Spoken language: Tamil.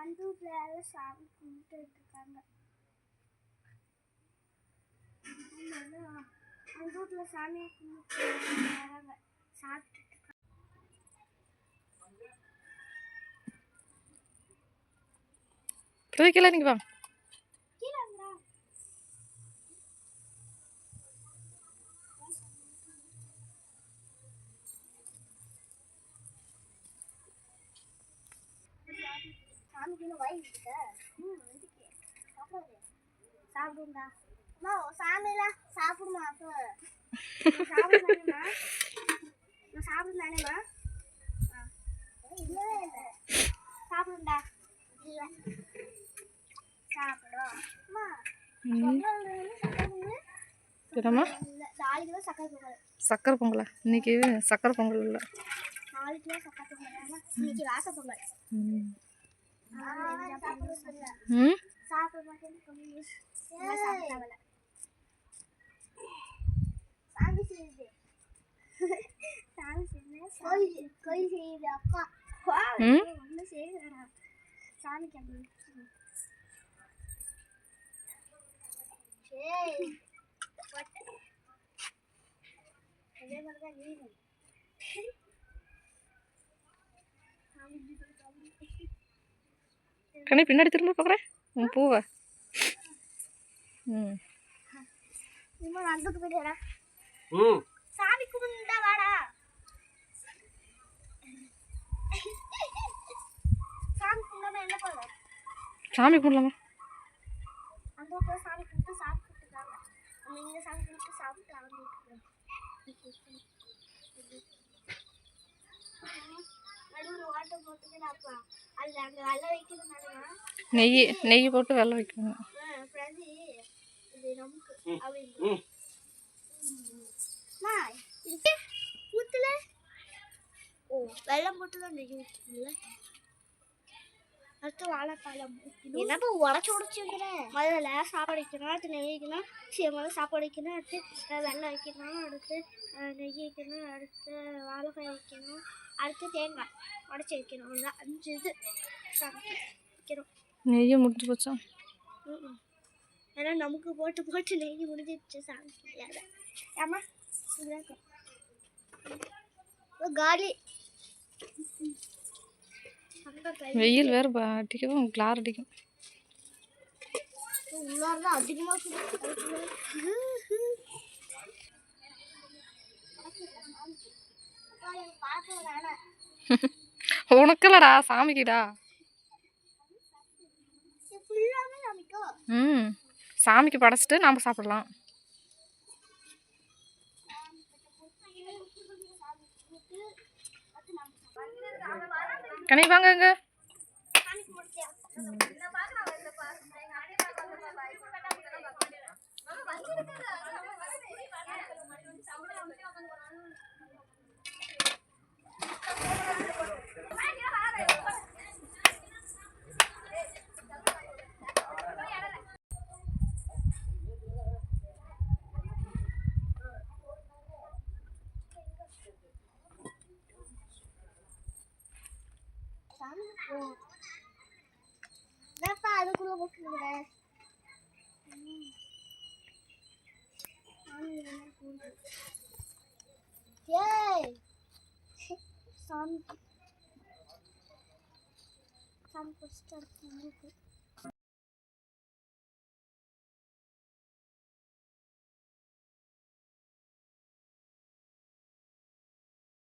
அந்த வீட்டில் சாமி கும்பிட்டு இருக்காங்க. அந்த வீட்டில் சாமியை கும்பிட்டு வராங்க, சாப்பிட்டுட்டு கீழே நீங்கள் வாங்க. சாப்பிடுண்டா அம்மா, சாமியெல்லாம் சாப்பிடுமா? அப்போ சாப்பிடுமா? நான் சாப்பிடுந்தானேம்மா? இல்லவே இல்லை. சாப்பிடுண்டா இல்லை சாப்பிடும் அம்மா. என்னம்மா? 4 கிலோ சக்கரை பொங்கல். சக்கரை பொங்கலா? இன்னைக்கு சக்கரை பொங்கல் இல்லை, 4 கிலோ சக்கரை பொங்கல். இன்னைக்கு வாச பொங்கல். சாப்பிட மாட்டேன். சாமி செய்யுது, சாமி செய்யுது, கோயில் செய்யுது. அப்பா ஒன்றும் செய்யுறா சாமிக்கு. அப்படி அதே மாதிரிதான் நீங்க கண்ணி பின்னாடி திரும்ப பார்க்குறேன் உன் பூவை. நடந்துக்கு போயிடுறா. சாமி கும்பிட்டா வாடா. சாமி கும்பிடாம என்ன பண்ண? சாமி கும்பிடலாமா? அந்த சாமி கும்பிட்டு சாப்பிட்டுருக்காங்க. நீங்க சாமி கும்பிட்டு சாப்பிட்டு அவங்க நடுவில் வாட்டர் போட்டுக்கலாம்ப்பா. அது அங்கே வெள்ளை வைக்கிறதுனால நெய் போட்டு வெள்ளை வைக்கணும். இது நமக்கு அப்படின்னு ஊத்துல. ஓ, வெள்ளம் போட்டு தான் நெய் ஊற்றுல. அடுத்து வாழைப்பழம் என்னப்பா உடச்சி வைக்கிறேன். முதல்ல சாப்பாடு வைக்கணும், அடுத்து நெய் வைக்கணும். முதல்ல சாப்பாடு வைக்கணும், அடுத்து வெள்ளம் வைக்கணும், அடுத்து நெய் வைக்கணும், அடுத்து வாழைப்பழம் வைக்கணும், அடுத்து தேங்காய் உடச்சி வைக்கணும். அவ்வளோதான் 5 இது வைக்கணும். நெய்யை முடிஞ்சு போச்சா? ஏன்னா நமக்கு போட்டு போட்டு நெய் முடிஞ்சிடுச்சு சாமி. ஏமா காலி. வெயில் வேறு அடிக்கவும் கிளார் அடிக்கும். உள்ளாரதான் அதிகமாக உனக்குல்லடா சாமிக்குடா. சாமிக்கு படைச்சிட்டு நாம் சாப்பிடலாம். கனி வாங்க அங்க. அதுக்குள்ள போட்டுருங்க. சாமி சாமி ஃபஸ்ட்டு